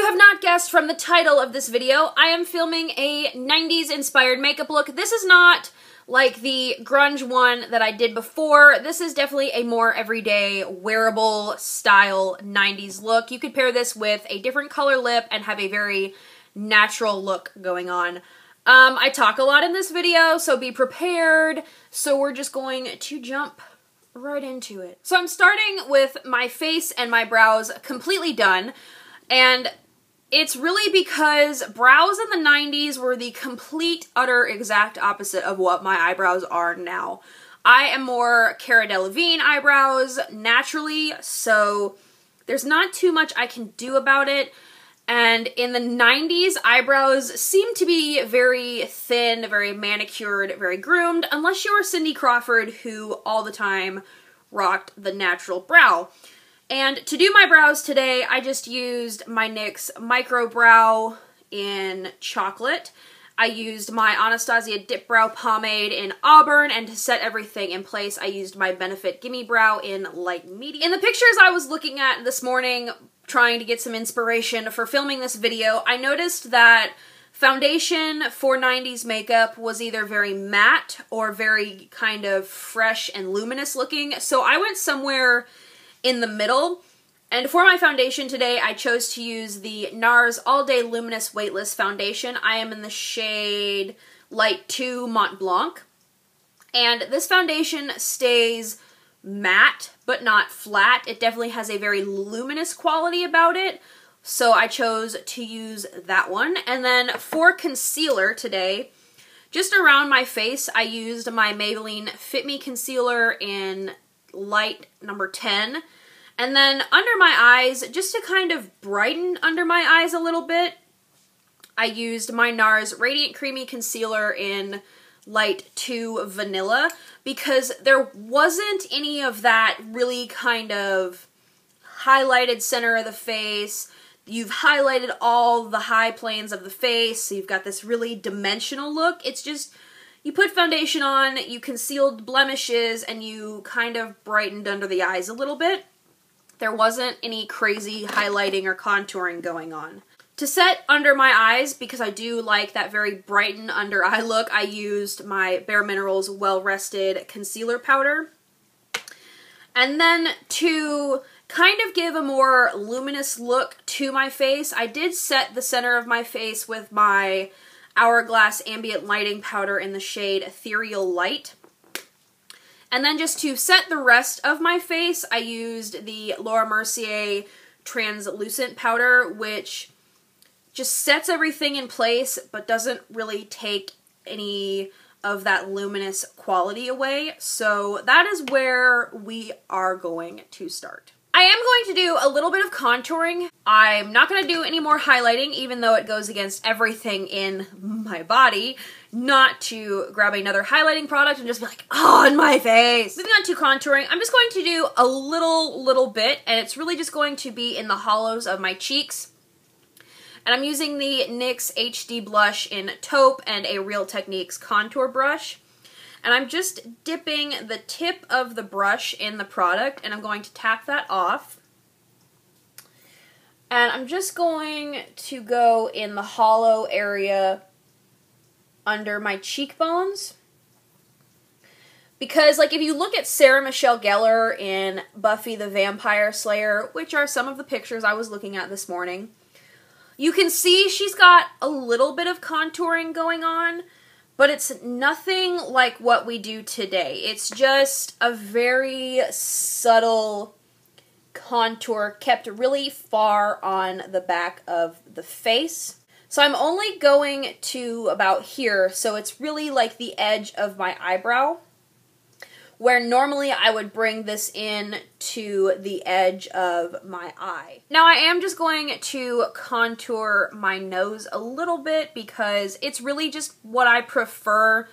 you have not guessed from the title of this video, I am filming a 90s inspired makeup look. This is not like the grunge one that I did before. This is definitely a more everyday, wearable style 90s look. You could pair this with a different color lip and have a very natural look going on. I talk a lot in this video, so be prepared. So we're just going to jump right into it. So I'm starting with my face and my brows completely done, and it's really because brows in the 90s were the complete, utter, exact opposite of what my eyebrows are now. I am more Cara Delevingne eyebrows naturally, so there's not too much I can do about it. And in the 90s, eyebrows seemed to be very thin, very manicured, very groomed, unless you were Cindy Crawford, who all the time rocked the natural brow. And to do my brows today, I just used my NYX Micro Brow in chocolate. I used my Anastasia Dip Brow Pomade in auburn, and to set everything in place, I used my Benefit Gimme Brow in light medium. In the pictures I was looking at this morning, trying to get some inspiration for filming this video, I noticed that foundation for 90s makeup was either very matte or very kind of fresh and luminous looking, so I went somewhere in the middle. And for my foundation today, I chose to use the NARS All Day Luminous Weightless Foundation. I am in the shade Light 2 Mont Blanc. And this foundation stays matte, but not flat. It definitely has a very luminous quality about it, so I chose to use that one. And then for concealer today, just around my face, I used my Maybelline Fit Me Concealer in light number 10. And then under my eyes, just to kind of brighten under my eyes a little bit, I used my NARS Radiant Creamy Concealer in light 2 Vanilla, because there wasn't any of that really kind of highlighted center of the face. You've highlighted all the high planes of the face, so you've got this really dimensional look. It's just, you put foundation on, you concealed blemishes, and you kind of brightened under the eyes a little bit. There wasn't any crazy highlighting or contouring going on. To set under my eyes, because I do like that very brightened under eye look, I used my Bare Minerals Well Rested Concealer Powder. And then to kind of give a more luminous look to my face, I did set the center of my face with my Hourglass Ambient Lighting Powder in the shade Ethereal Light. And then just to set the rest of my face, I used the Laura Mercier Translucent Powder, which just sets everything in place, but doesn't really take any of that luminous quality away. So that is where we are going to start. I am going to do a little bit of contouring. I'm not going to do any more highlighting, even though it goes against everything in my body, not to grab another highlighting product and just be like, oh, on my face. Moving on to contouring, I'm just going to do a little bit, and it's really just going to be in the hollows of my cheeks. And I'm using the NYX HD Blush in Taupe and a Real Techniques contour brush. And I'm just dipping the tip of the brush in the product, and I'm going to tap that off. And I'm just going to go in the hollow area under my cheekbones. Because, like, if you look at Sarah Michelle Gellar in Buffy the Vampire Slayer, which are some of the pictures I was looking at this morning, you can see she's got a little bit of contouring going on, but it's nothing like what we do today. It's just a very subtle contour kept really far on the back of the face. So I'm only going to about here, so it's really like the edge of my eyebrow, where normally I would bring this in to the edge of my eye. Now I am just going to contour my nose a little bit because it's really just what I prefer.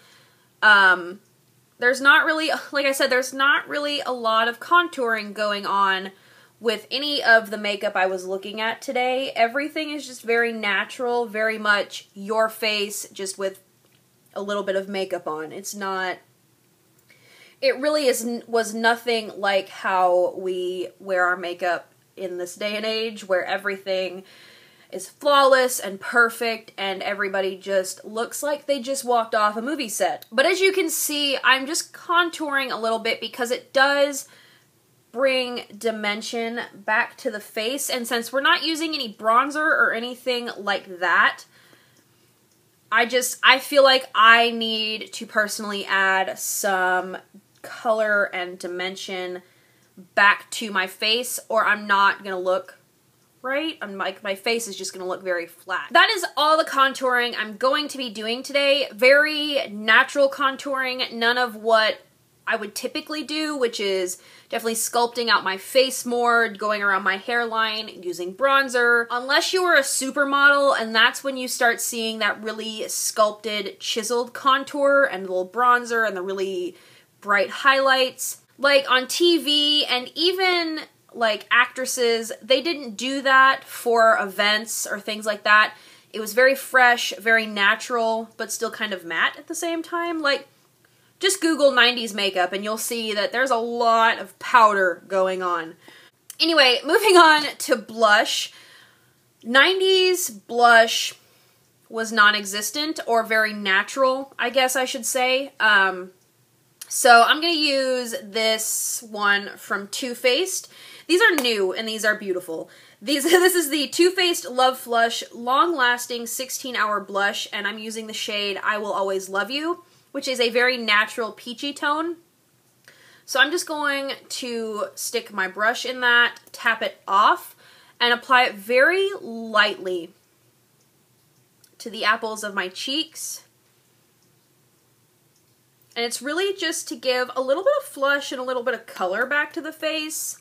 There's not really, like I said, there's not really a lot of contouring going on with any of the makeup I was looking at today. Everything is just very natural, very much your face, just with a little bit of makeup on. It's not... It really was nothing like how we wear our makeup in this day and age, where everything is flawless and perfect, and everybody just looks like they just walked off a movie set. But as you can see, I'm just contouring a little bit because it does bring dimension back to the face, and since we're not using any bronzer or anything like that, I feel like I need to personally add some color and dimension back to my face, or I'm not gonna look right. I'm like, my face is just gonna look very flat. That is all the contouring I'm going to be doing today. Very natural contouring, none of what I would typically do, which is definitely sculpting out my face more, going around my hairline, using bronzer. Unless you are a supermodel, and that's when you start seeing that really sculpted, chiseled contour and the little bronzer and the really bright highlights. Like on TV and even like actresses, they didn't do that for events or things like that. It was very fresh, very natural, but still kind of matte at the same time. Like, just Google 90s makeup and you'll see that there's a lot of powder going on. Anyway, moving on to blush. 90s blush was non-existent, or very natural, I guess I should say. So I'm going to use this one from Too Faced. These are new and these are beautiful. This is the Too Faced Love Flush Long Lasting 16-Hour Blush, and I'm using the shade I Will Always Love You, which is a very natural peachy tone. So I'm just going to stick my brush in that, tap it off, and apply it very lightly to the apples of my cheeks. And it's really just to give a little bit of flush and a little bit of color back to the face.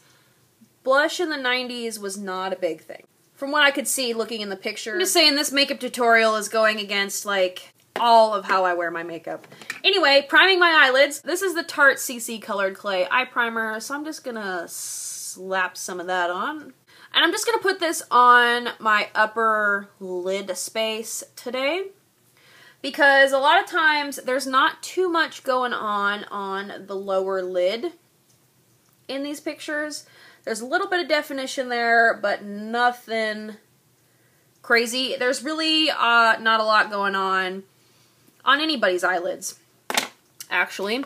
Blush in the 90s was not a big thing, from what I could see looking in the picture. I'm just saying this makeup tutorial is going against, like, all of how I wear my makeup. Anyway, priming my eyelids. This is the Tarte CC Colored Clay Eye Primer, so I'm just gonna slap some of that on. And I'm just gonna put this on my upper lid space today, because a lot of times there's not too much going on the lower lid in these pictures. There's a little bit of definition there, but nothing crazy. There's really not a lot going on anybody's eyelids, actually.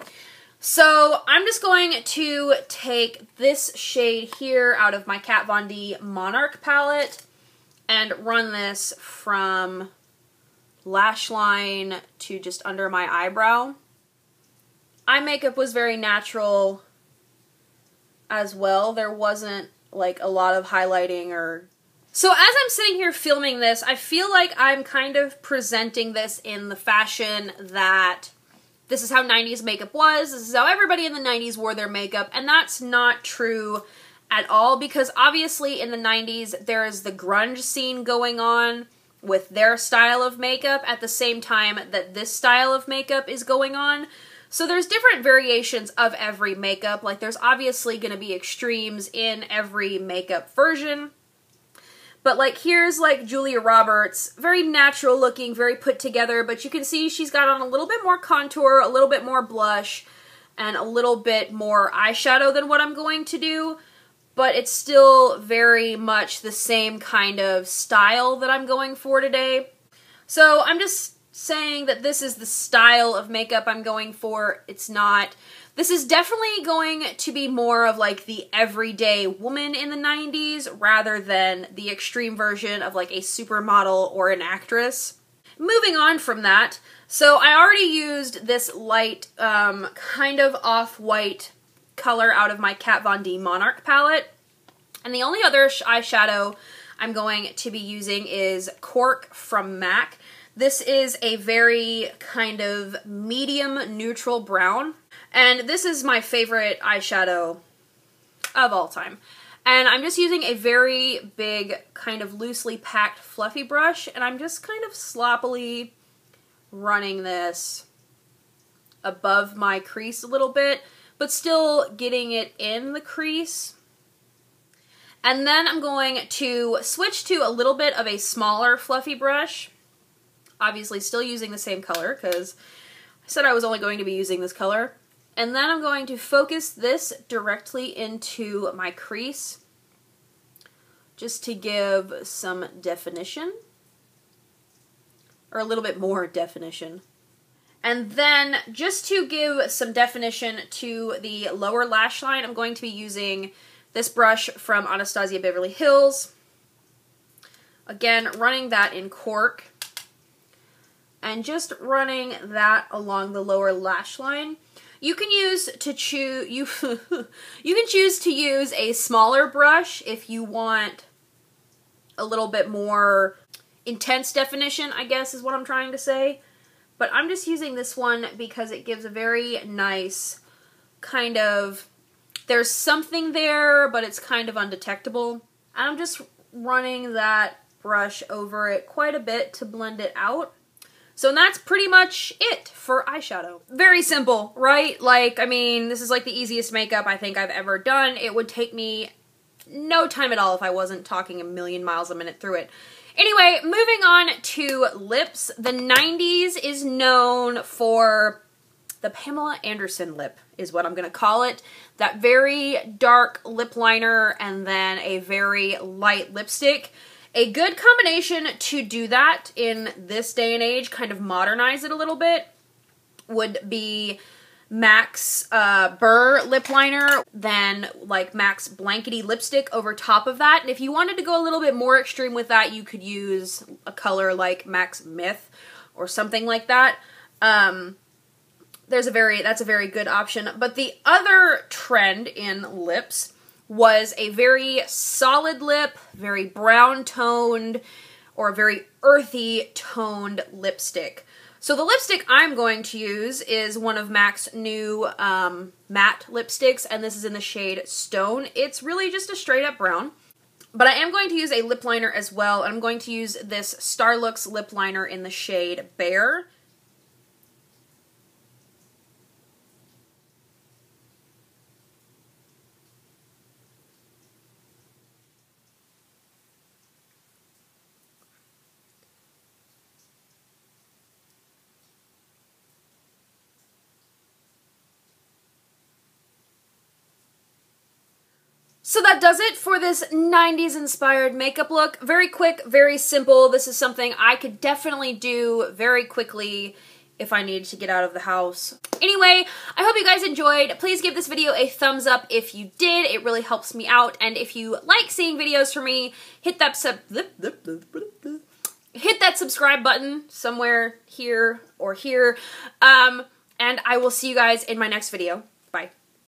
So I'm just going to take this shade here out of my Kat Von D Monarch palette and run this from lash line to just under my eyebrow. Eye makeup was very natural as well. There wasn't like a lot of highlighting or... So as I'm sitting here filming this, I feel like I'm kind of presenting this in the fashion that this is how 90s makeup was, this is how everybody in the 90s wore their makeup, and that's not true at all, because obviously in the 90s there is the grunge scene going on with their style of makeup at the same time that this style of makeup is going on. So there's different variations of every makeup. Like, there's obviously going to be extremes in every makeup version. But like, here's like Julia Roberts, very natural looking, very put together, but you can see she's got on a little bit more contour, a little bit more blush, and a little bit more eyeshadow than what I'm going to do. But it's still very much the same kind of style that I'm going for today. So I'm just saying that this is the style of makeup I'm going for. It's not. This is definitely going to be more of like the everyday woman in the 90s rather than the extreme version of like a supermodel or an actress. Moving on from that, so I already used this light kind of off-white color out of my Kat Von D Monarch palette. And the only other eyeshadow I'm going to be using is Cork from MAC. This is a very kind of medium neutral brown. And this is my favorite eyeshadow of all time. And I'm just using a very big, kind of loosely packed fluffy brush, and I'm just kind of sloppily running this above my crease a little bit, but still getting it in the crease. And then I'm going to switch to a little bit of a smaller fluffy brush. Obviously still using the same color, because I said I was only going to be using this color. And then I'm going to focus this directly into my crease, just to give some definition, or a little bit more definition. And then, just to give some definition to the lower lash line, I'm going to be using this brush from Anastasia Beverly Hills. Again, running that in cork. And just running that along the lower lash line. You can choose to use a smaller brush if you want a little bit more intense definition, I guess is what I'm trying to say. But I'm just using this one because it gives a very nice kind of, there's something there, but it's kind of undetectable. And I'm just running that brush over it quite a bit to blend it out. So that's pretty much it for eyeshadow. Very simple, right? Like, I mean, this is like the easiest makeup I think I've ever done. It would take me no time at all if I wasn't talking a million miles a minute through it. Anyway, moving on to lips. The 90s is known for the Pamela Anderson lip, is what I'm going to call it. That very dark lip liner and then a very light lipstick. A good combination to do that in this day and age, kind of modernize it a little bit, would be MAC's Burr lip liner, then like MAC's Blankety lipstick over top of that. And if you wanted to go a little bit more extreme with that, you could use a color like MAC's Myth or something like that. That's a very good option. But the other trend in lips was a very solid lip, very brown toned, or very earthy toned lipstick. So the lipstick I'm going to use is one of MAC's new matte lipsticks, and this is in the shade Stone. It's really just a straight up brown. But I am going to use a lip liner as well. I'm going to use this Starlooks lip liner in the shade Bear. So that does it for this 90s inspired makeup look. Very quick, very simple. This is something I could definitely do very quickly if I needed to get out of the house. Anyway, I hope you guys enjoyed. Please give this video a thumbs up if you did. It really helps me out. And if you like seeing videos from me, hit that subscribe button somewhere here or here. And I will see you guys in my next video.